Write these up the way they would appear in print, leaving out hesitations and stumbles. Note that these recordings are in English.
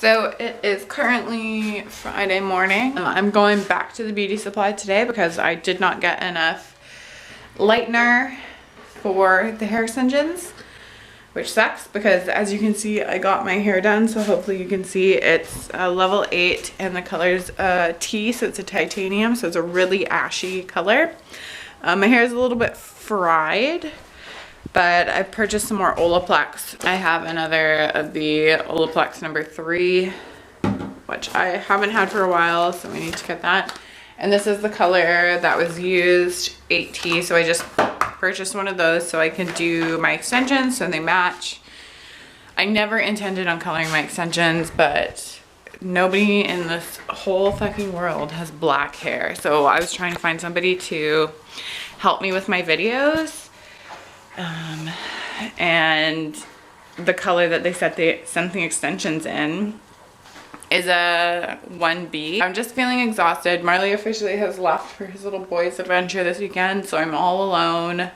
So it is currently Friday morning. I'm going back to the beauty supply today because I did not get enough lightener for the hair extensions, which sucks because as you can see, I got my hair done. So hopefully you can see it's level 8 and the color's T, so it's a titanium. So it's a really ashy color. My hair is a little bit fried, but I purchased some more Olaplex. I have another of the Olaplex number 3, which I haven't had for a while, so we need to get that. And this is the color that was used, 8T, so I just purchased one of those so I can do my extensions so they match. I never intended on coloring my extensions, but nobody in this whole fucking world has black hair. So I was trying to find somebody to help me with my videos. And the color that they sent the extensions in is a 1B. I'm just feeling exhausted. Marley officially has left for his little boys adventure this weekend, so I'm all alone.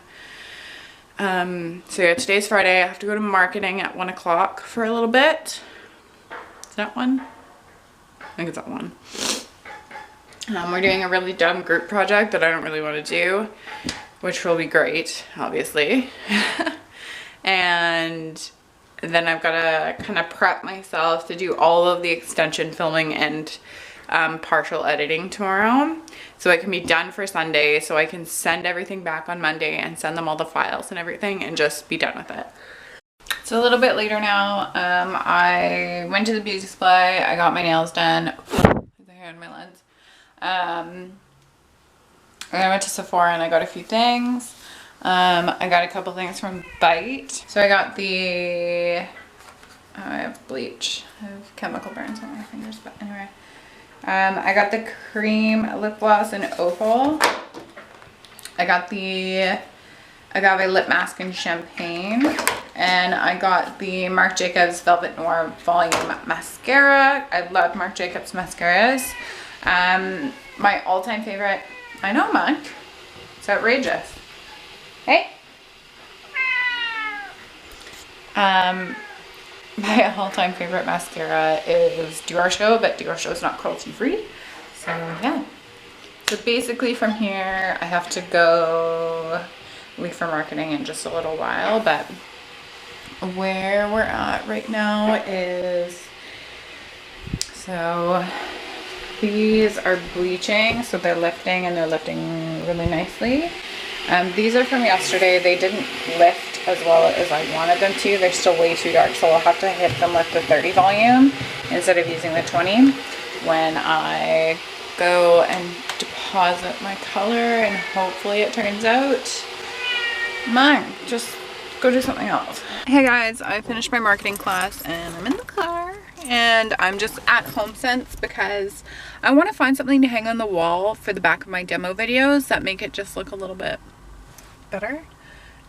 So yeah, today's Friday. I have to go to marketing at 1 o'clock for a little bit. Is that 1? I think it's at 1. We're doing a really dumb group project that I don't really want to do, which will be great, obviously. And then I've got to kind of prep myself to do all of the extension filming and partial editing tomorrow, so it can be done for Sunday, so I can send everything back on Monday and send them all the files and everything and just be done with it. It's a little bit later now. I went to the beauty supply. I got my nails done. The hair in my lens. And I went to Sephora and I got a few things. I got a couple things from Bite. So I got the, I have bleach. I have chemical burns on my fingers, but anyway. I got the cream lip gloss in Opal. I got the Agave lip mask in Champagne. And I got the Marc Jacobs Velvet Noir Volume Mascara. I love Marc Jacobs mascaras. My all-time favorite, I know, Monk. It's outrageous. Hey? My all-time favorite mascara is Dior Show, but Dior Show is not cruelty-free. So, yeah. So basically from here, I have to go leave for marketing in just a little while, but where we're at right now is, so these are bleaching, so they're lifting and they're lifting really nicely. These are from yesterday. They didn't lift as well as I wanted them to. They're still way too dark, so I'll have to hit them with the 30 volume instead of using the 20 when I go and deposit my color, and hopefully it turns out. Mine, just go do something else. Hey guys, I finished my marketing class and I'm in the car and I'm just at Homesense because I want to find something to hang on the wall for the back of my demo videos that make it just look a little bit better,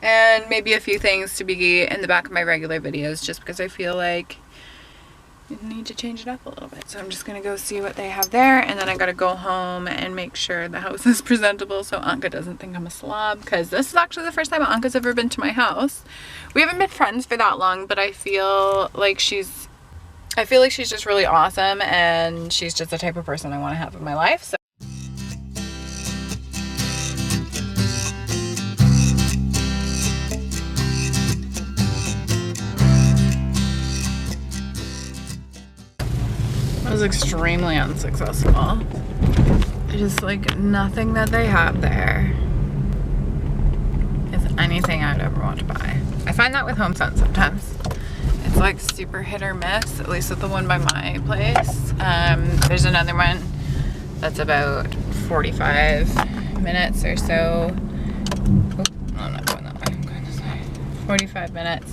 and maybe a few things to be in the back of my regular videos, just because I feel like I need to change it up a little bit. So I'm just gonna go see what they have there, and then I gotta go home and make sure the house is presentable so Anka doesn't think I'm a slob, because this is actually the first time Anka's ever been to my house. We haven't been friends for that long, but I feel like she's just really awesome, and she's just the type of person I want to have in my life. So that was extremely unsuccessful. Just like nothing that they have there is anything I'd ever want to buy. I find that with Homesense sometimes. It's like super hit or miss, at least with the one by my place. There's another one that's about 45 minutes or so. Oh, no, I'm not going that way, I'm going this way. 45 minutes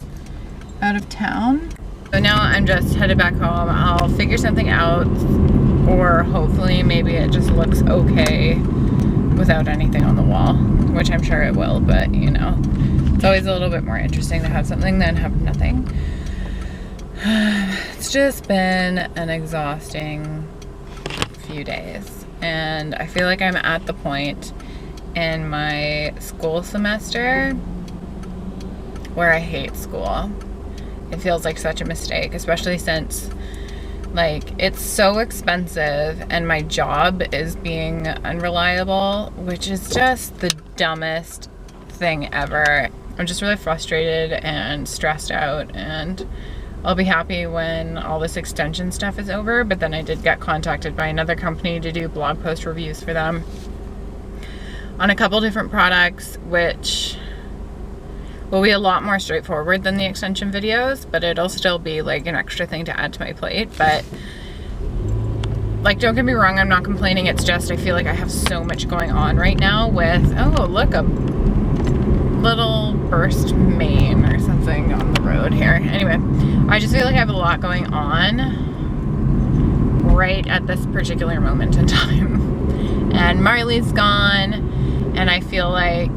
out of town. So now I'm just headed back home. I'll figure something out, or hopefully maybe it just looks okay without anything on the wall, which I'm sure it will, but you know, it's always a little bit more interesting to have something than have nothing. It's just been an exhausting few days, and I feel like I'm at the point in my school semester where I hate school. It feels like such a mistake, especially since Like, it's so expensive and my job is being unreliable, which is just the dumbest thing ever. I'm just really frustrated and stressed out, and I'll be happy when all this extension stuff is over. But then I did get contacted by another company to do blog post reviews for them on a couple different products, which will be a lot more straightforward than the extension videos, but it'll still be like an extra thing to add to my plate. But like, don't get me wrong, I'm not complaining. It's just I feel like I have so much going on right now with, oh look, a little burst main or something on the road here. Anyway, I just feel like I have a lot going on right at this particular moment in time. And Marley's gone, and I feel like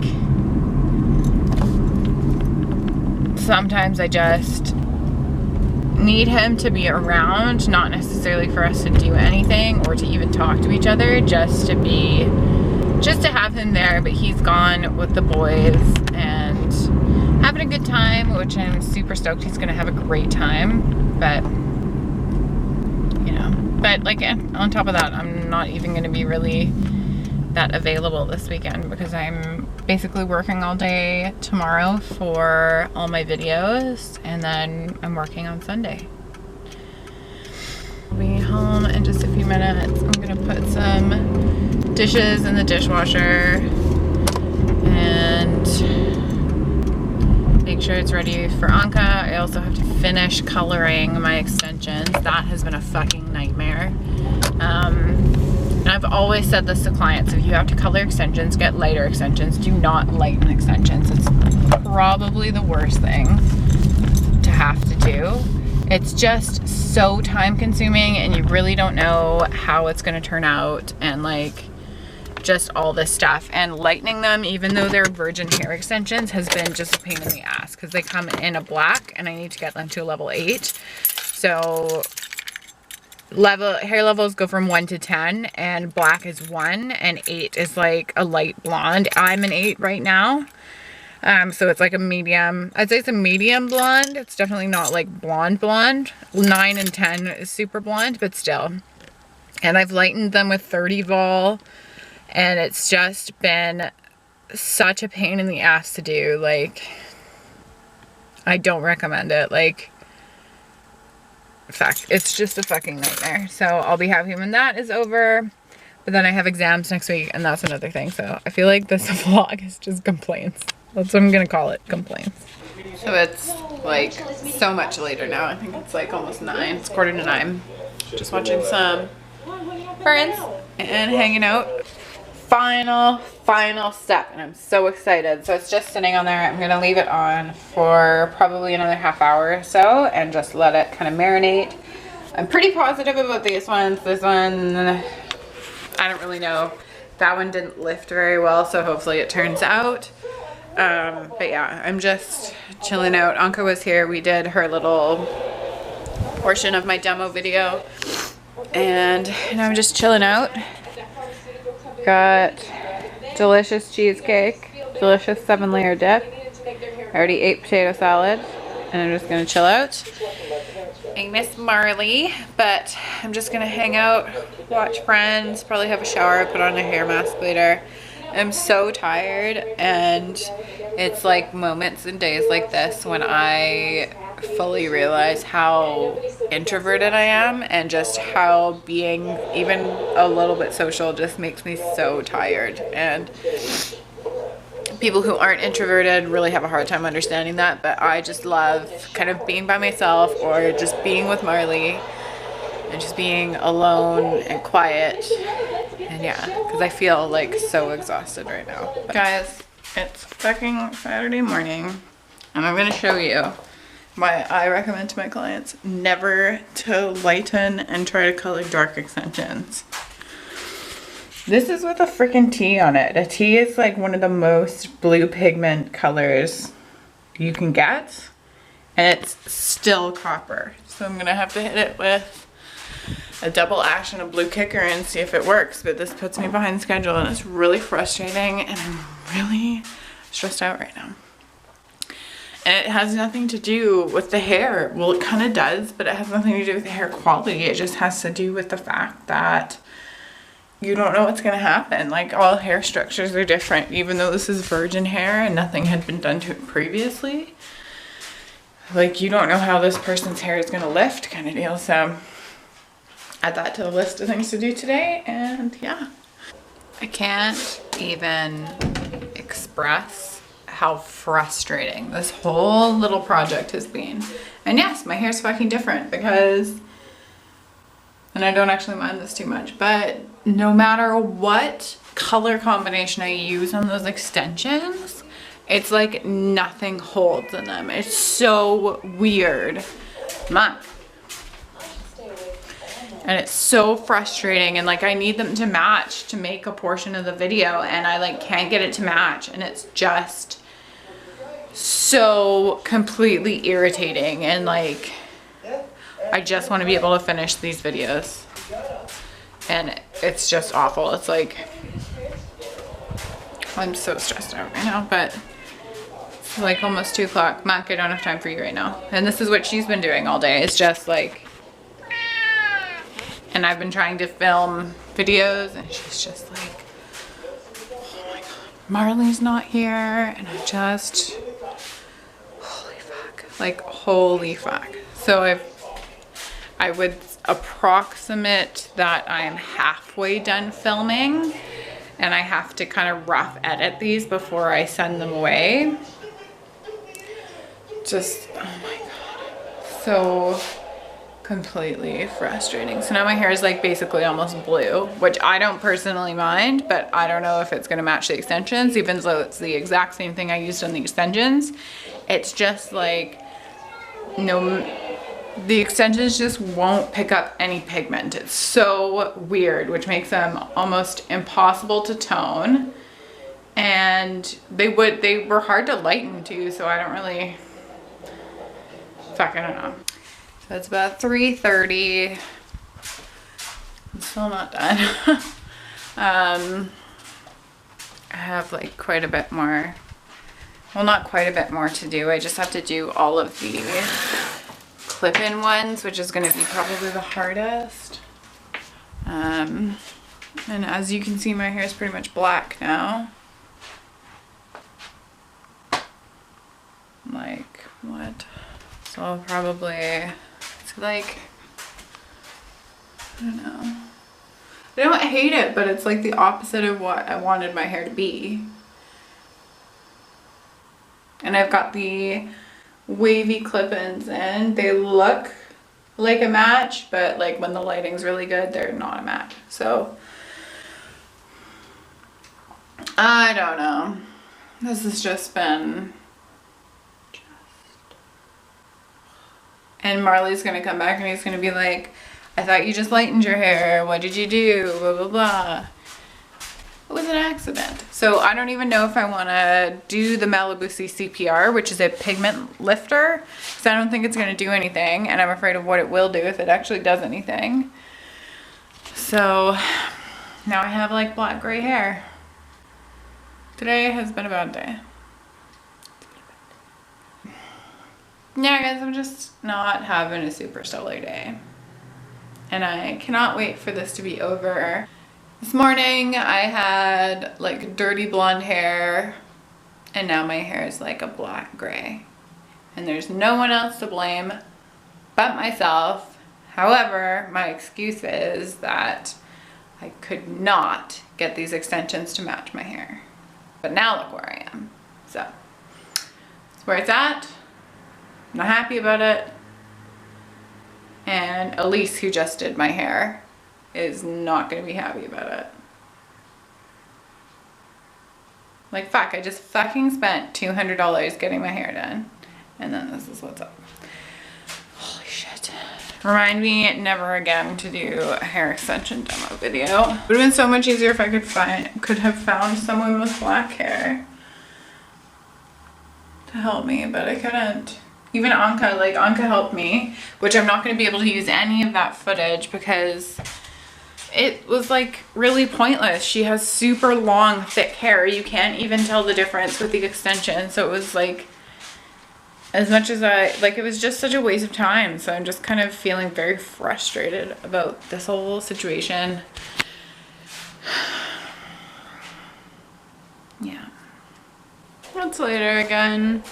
sometimes I just need him to be around, not necessarily for us to do anything or to even talk to each other, just to have him there. But he's gone with the boys and having a good time, which I'm super stoked. He's gonna have a great time, but you know, but like on top of that, I'm not even gonna be really that available this weekend because I'm basically working all day tomorrow for all my videos, and then I'm working on Sunday. I'll be home in just a few minutes. I'm gonna put some dishes in the dishwasher and make sure it's ready for Anka. I also have to finish coloring my extensions. That has been a fucking nightmare. I've always said this to clients: if you have to color extensions, get lighter extensions. Do not lighten extensions. It's probably the worst thing to have to do. It's just so time consuming, and you really don't know how it's going to turn out, and like just all this stuff. And lightening them, even though they're virgin hair extensions, has been just a pain in the ass because they come in a black and I need to get them to a level 8. So hair levels go from 1 to 10, and black is 1 and 8 is like a light blonde. I'm an 8 right now, so it's like a medium. I'd say it's a medium blonde. It's definitely not like blonde 9 and 10 is super blonde, but still. And I've lightened them with 30 vol, and it's just been such a pain in the ass to do. Like, I don't recommend it. Like, fuck, it's just a fucking nightmare. So I'll be happy when that is over, but then I have exams next week, and that's another thing. So I feel like this vlog is just complaints. That's what I'm gonna call it, complaints. So it's like so much later now. I think it's like almost 9. It's 8:45. Just watching some Friends and hanging out. Final step, and I'm so excited. So it's just sitting on there. I'm gonna leave it on for probably another half hour or so and just let it kind of marinate. I'm pretty positive about these ones. This one, I don't really know. That one didn't lift very well, so hopefully it turns out. But yeah, I'm just chilling out. Anka was here. We did her little portion of my demo video, and I'm just chilling out. Got delicious cheesecake, delicious 7-layer dip. I already ate potato salad, and I'm just gonna chill out. I miss Marley, but I'm just gonna hang out, watch Friends, probably have a shower, put on a hair mask later. I'm so tired, and it's like moments and days like this when I fully realize how introverted I am, and just how being even a little bit social just makes me so tired. And people who aren't introverted really have a hard time understanding that, but I just love kind of being by myself or just being with Marley and just being alone and quiet. And yeah, because I feel like so exhausted right now. But guys, it's fucking Saturday morning, and I'm gonna show you why I recommend to my clients never to lighten and try to color dark extensions. This is with a freaking T on it. A T is like one of the most blue pigment colors you can get, and it's still copper. So I'm gonna have to hit it with a double ash and a blue kicker and see if it works. But this puts me behind schedule, and it's really frustrating, and I'm really stressed out right now. And it has nothing to do with the hair. Well, it kind of does, but it has nothing to do with the hair quality. It just has to do with the fact that you don't know what's gonna happen. Like, all hair structures are different, even though this is virgin hair and nothing had been done to it previously. Like, you don't know how this person's hair is gonna lift, kind of deal. So add that to the list of things to do today, and yeah. I can't even express how frustrating this whole little project has been. And yes, my hair's fucking different because, and I don't actually mind this too much, but no matter what color combination I use on those extensions, it's like nothing holds in them. It's so weird. Mom. And it's so frustrating, and like I need them to match to make a portion of the video, and I like can't get it to match, and it's just so completely irritating. And like I just want to be able to finish these videos, and it's just awful. It's like I'm so stressed out right now, but it's like almost 2 o'clock. Mac, I don't have time for you right now. And this is what she's been doing all day. It's just like, and I've been trying to film videos, and she's just like, oh my god, Marley's not here. And I just, holy fuck, like holy fuck. So I would approximate that I am halfway done filming, and I have to kind of rough edit these before I send them away. Just, oh my god, so completely frustrating. So now my hair is like basically almost blue, which I don't personally mind, but I don't know if it's gonna match the extensions, even though it's the exact same thing I used on the extensions. It's just like, no, the extensions just won't pick up any pigment. It's so weird, which makes them almost impossible to tone. And they were hard to lighten too, so I don't really, fuck, I don't know. So it's about 3:30. I'm still not done. I have like quite a bit more, well, not quite a bit more to do. I just have to do all of the clip-in ones, which is going to be probably the hardest. And as you can see, my hair is pretty much black now. Like, what? So I'll probably, it's like, I don't know. I don't hate it, but it's like the opposite of what I wanted my hair to be. And I've got the wavy clip-ins in. They look like a match, but like when the lighting's really good, they're not a match. So I don't know. This has just been and Marley's gonna come back and he's gonna be like, I thought you just lightened your hair. What did you do? Blah, blah, blah. It was an accident. So I don't even know if I wanna do the Malibu CPR, which is a pigment lifter, because I don't think it's gonna do anything, and I'm afraid of what it will do if it actually does anything. So now I have like black gray hair. Today has been a bad day. Yeah, guys, I'm just not having a super stellar day. And I cannot wait for this to be over. This morning I had like dirty blonde hair, and now my hair is like a black gray. And there's no one else to blame but myself. However, my excuse is that I could not get these extensions to match my hair. But now look where I am. So that's where it's at. I'm not happy about it. And Elise, who just did my hair, is not gonna be happy about it. Like, fuck, I just fucking spent $200 getting my hair done. And then this is what's up. Holy shit. Remind me never again to do a hair extension demo video. It would have been so much easier if I could have found someone with black hair to help me, but I couldn't. Even Anka, like Anka helped me, which I'm not going to be able to use any of that footage because it was like really pointless. She has super long, thick hair. You can't even tell the difference with the extension. So it was like, as much as it was just such a waste of time. So I'm just kind of feeling very frustrated about this whole situation. Yeah. Months later again.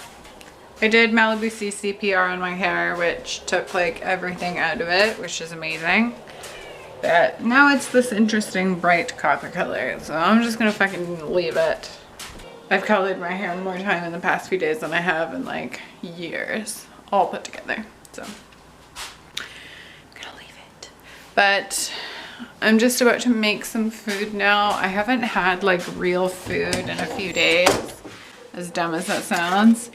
I did Malibu CCPR on my hair, which took like everything out of it, which is amazing. But now it's this interesting bright copper color, so I'm just gonna fucking leave it. I've colored my hair more time in the past few days than I have in like years, all put together. So I'm gonna leave it. But I'm just about to make some food now. I haven't had like real food in a few days, as dumb as that sounds.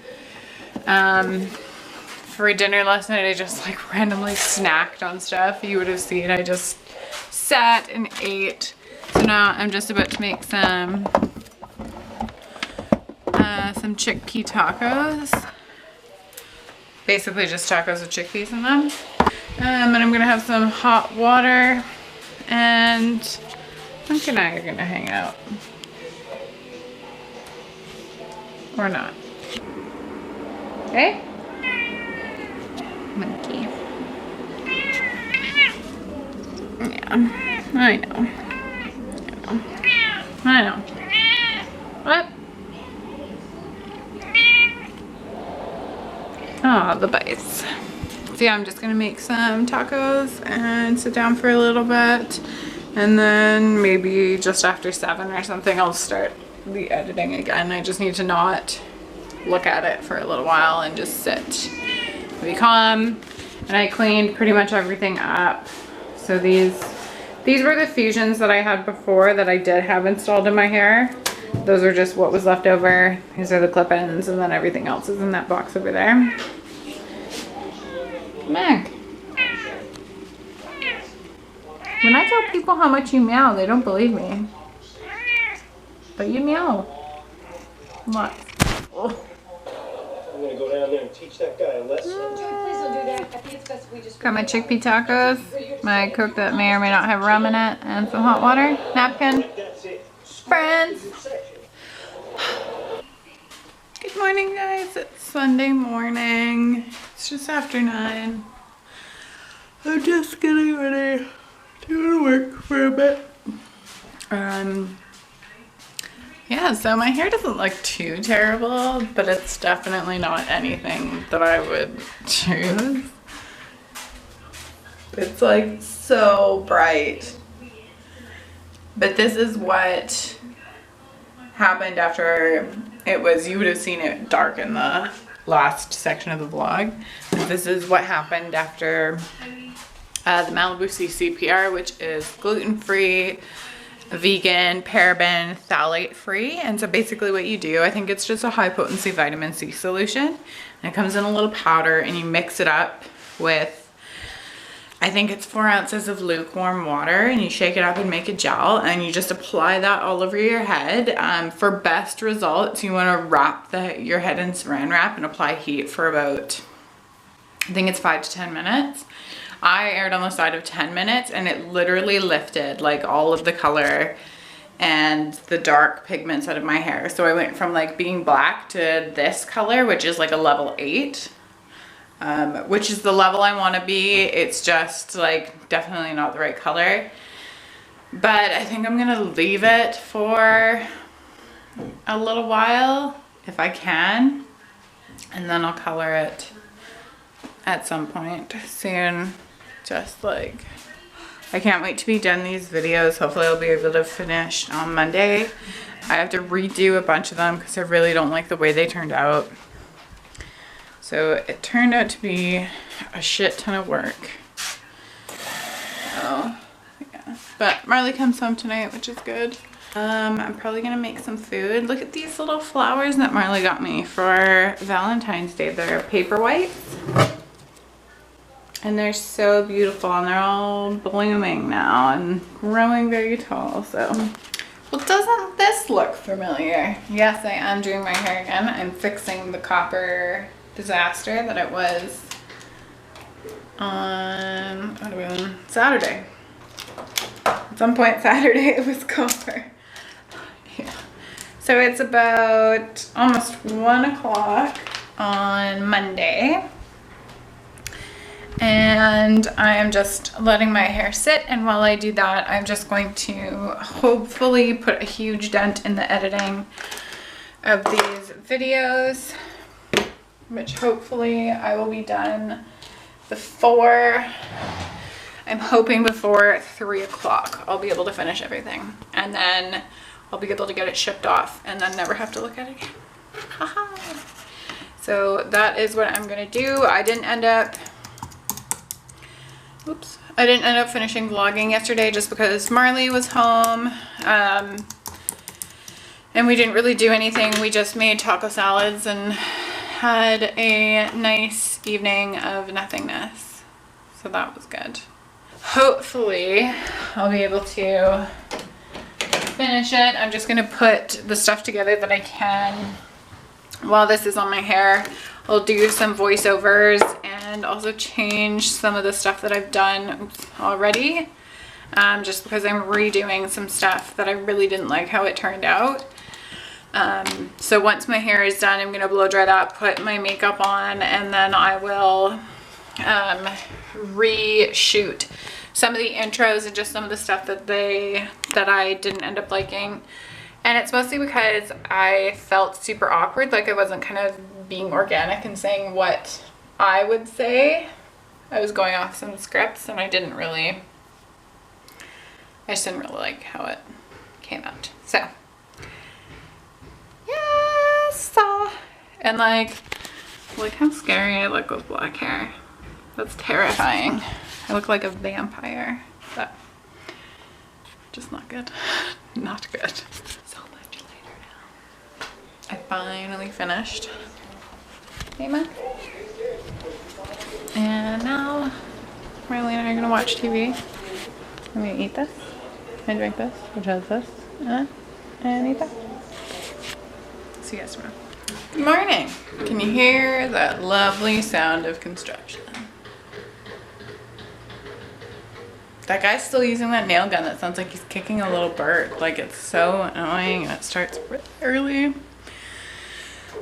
For dinner last night, I just like randomly snacked on stuff. You would have seen I just sat and ate. So now I'm just about to make some chickpea tacos. Basically just tacos with chickpeas in them. And I'm gonna have some hot water, and Mike and I are gonna hang out. Or not. Okay? Monkey. Yeah, I know. I know. What? Oh, the bites. So yeah, I'm just gonna make some tacos and sit down for a little bit. And then maybe just after 7 or something, I'll start the editing again. I just need to not look at it for a little while and just sit, be calm. And I cleaned pretty much everything up. So these were the fusions that I had before that I did have installed in my hair. Those are just what was left over. These are the clip-ins, and then everything else is in that box over there. Meg. When I tell people how much you meow, they don't believe me. But you meow. What? Oh. I'm gonna go down there and teach that guy a lesson. Please don't do that. I think it's best we just Got my chickpea tacos, my Coke that may or may not have rum in it, and some hot water, napkin, friends. Good morning, guys. It's Sunday morning. It's just after 9. I'm just getting ready to go to work for a bit. Yeah, so my hair doesn't look too terrible, but it's definitely not anything that I would choose. It's like so bright. But this is what happened after it was, you would have seen it dark in the last section of the vlog. This is what happened after the Malibu CCPR, which is gluten-free, vegan, paraben, phthalate free. And so basically what you do, I think it's just a high potency vitamin C solution, and it comes in a little powder, and you mix it up with, I think it's 4 ounces of lukewarm water, and you shake it up and make a gel, and you just apply that all over your head. For best results, you want to wrap your head in saran wrap and apply heat for about, I think it's 5 to 10 minutes. I aired on the side of 10 minutes, and it literally lifted like all of the color and the dark pigments out of my hair. So I went from like being black to this color, which is like a level 8, which is the level I want to be. It's just like definitely not the right color, but I think I'm gonna leave it for a little while if I can, and then I'll color it at some point soon. Just like, I can't wait to be done these videos. Hopefully I'll be able to finish on Monday. I have to redo a bunch of them because I really don't like the way they turned out. So it turned out to be a shit ton of work. Oh, yeah. But Marley comes home tonight, which is good. I'm probably gonna make some food. Look at these little flowers that Marley got me for Valentine's Day. They're paper whites. And they're so beautiful, and they're all blooming now and growing very tall. So, well, doesn't this look familiar? Yes, I am doing my hair again. I'm fixing the copper disaster that it was on Saturday. At some point Saturday it was copper. Yeah. So it's about almost 1 o'clock. on Monday. And I am just letting my hair sit, and while I do that, I'm just going to hopefully put a huge dent in the editing of these videos, which hopefully I will be done before, I'm hoping before 3 o'clock I'll be able to finish everything, and then I'll be able to get it shipped off and then never have to look at it again. Haha. So that is what I'm gonna do. I didn't end up finishing vlogging yesterday just because Marley was home, and we didn't really do anything. We just made taco salads and had a nice evening of nothingness, so that was good. Hopefully I'll be able to finish it. I'm just gonna put the stuff together that I can while this is on my hair. I'll do some voiceovers and also change some of the stuff that I've done already, just because I'm redoing some stuff that I really didn't like how it turned out. So once my hair is done, I'm gonna blow dry that, put my makeup on, and then I will reshoot some of the intros and just some of the stuff that I didn't end up liking. And it's mostly because I felt super awkward, like I wasn't kind of being organic and saying what I would say. I was going off some scripts, and I just didn't really like how it came out. So yes, and like how scary I look with black hair. That's terrifying. I look like a vampire, but just not good. Not good. So much later now. I finally finished. Hey, Ma. And now Marley and I are gonna watch TV. I'm gonna eat this and drink this, which has this in it, and eat that. See you guys tomorrow. Good morning. Can you hear that lovely sound of construction? That guy's still using that nail gun that sounds like he's kicking a little bird. Like, it's so annoying, and it starts really early.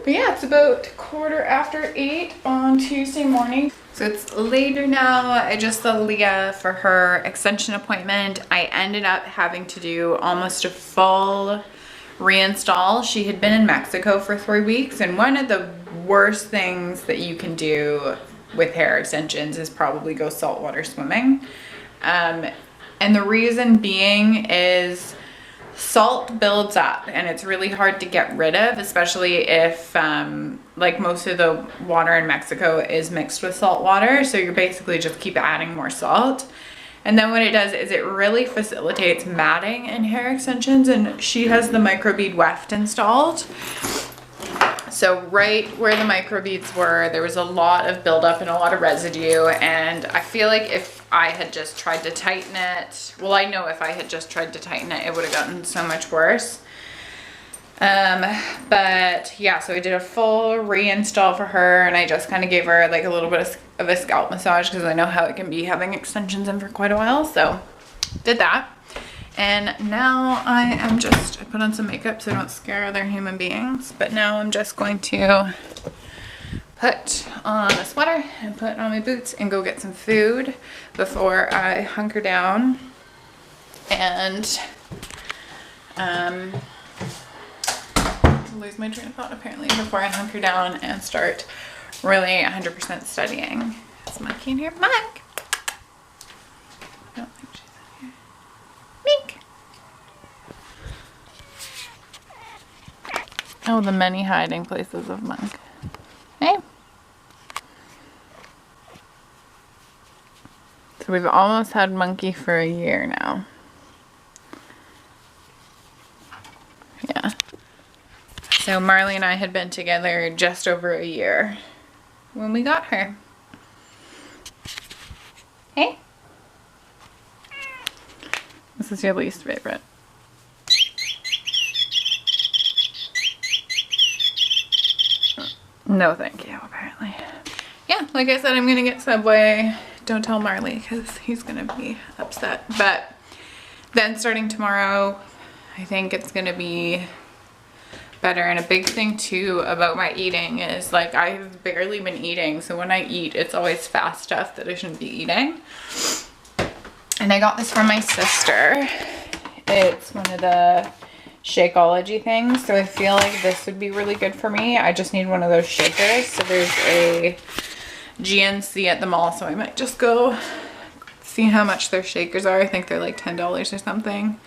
But yeah, it's about 8:15 on Tuesday morning. So it's later now. I just saw Leah for her extension appointment. I ended up having to do almost a full reinstall. She had been in Mexico for 3 weeks, and one of the worst things that you can do with hair extensions is probably go saltwater swimming. And the reason being is salt builds up, and it's really hard to get rid of, especially if like most of the water in Mexico is mixed with salt water, so you basically just keep adding more salt. And then what it does is it really facilitates matting in hair extensions, and she has the microbead weft installed. So right where the microbeads were, there was a lot of buildup and a lot of residue, and I feel like if I had just tried to tighten it, well, I know if I had just tried to tighten it, it would have gotten so much worse. But yeah, so I did a full reinstall for her, and I just kind of gave her like a little bit of a scalp massage because I know how it can be having extensions in for quite a while. So did that. And now I put on some makeup so I don't scare other human beings. But now I'm just going to put on a sweater and put on my boots and go get some food before I hunker down and lose my train of thought apparently, before I hunker down and start really 100% studying. Is Monkey in here? Monk! I don't think she's in here. Mink! Oh, the many hiding places of Monk. Hey! So we've almost had Monkey for a year now. Yeah. So Marley and I had been together just over a year when we got her. Hey. This is your least favorite. No thank you, apparently. Yeah, like I said, I'm gonna get Subway. Don't tell Marley because he's gonna be upset. But then starting tomorrow, I think it's gonna be better. And a big thing too about my eating is like I've barely been eating, so when I eat it's always fast stuff that I shouldn't be eating. And I got this from my sister. It's one of the Shakeology things, so I feel like this would be really good for me. I just need one of those shakers. So there's a GNC at the mall, so I might just go see how much their shakers are. I think they're like $10 or something.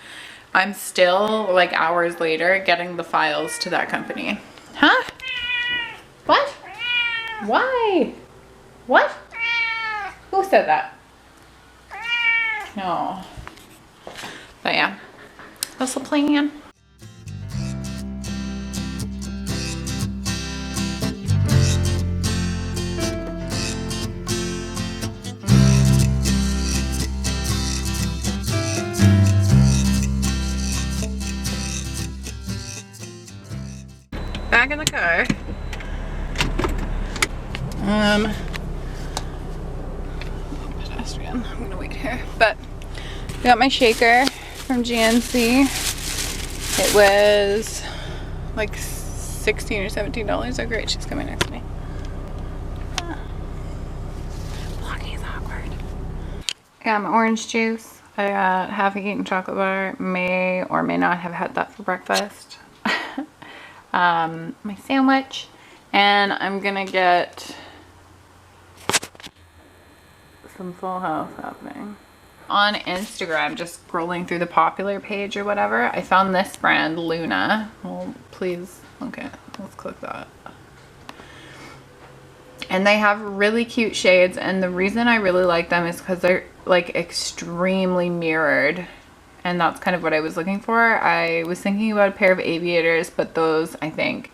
I'm still like hours later getting the files to that company. Huh? What? Why? What? Who said that? No. But yeah, that's the plan. Back in the car. Pedestrian. I'm gonna wait here. But I got my shaker from GNC. It was like $16 or $17. Oh great, she's coming next to me. Vlogging is awkward. I got my orange juice. I got half a eaten chocolate bar. May or may not have had that for breakfast. My sandwich, and I'm gonna get some Full House happening. On Instagram, just scrolling through the popular page or whatever, I found this brand, Luna. Well, please, okay, let's click that. And they have really cute shades, and the reason I really like them is because they're like extremely mirrored. And that's kind of what I was looking for. I was thinking about a pair of aviators, but those, I think,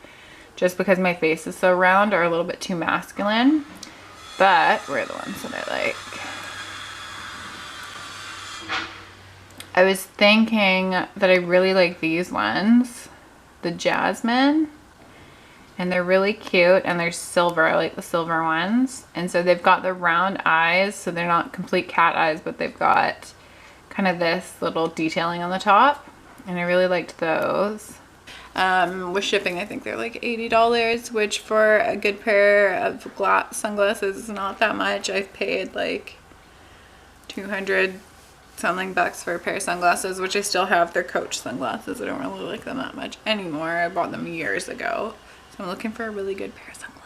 just because my face is so round, are a little bit too masculine. But where are the ones that I like? I was thinking that I really like these ones, the Jasmine. And they're really cute, and they're silver. I like the silver ones. And so they've got the round eyes, so they're not complete cat eyes, but they've got kind of this little detailing on the top, and I really liked those. With shipping, I think they're like $80, which for a good pair of sunglasses is not that much. I've paid like 200 something bucks for a pair of sunglasses, which I still have. They're Coach sunglasses. I don't really like them that much anymore. I bought them years ago, so I'm looking for a really good pair of sunglasses.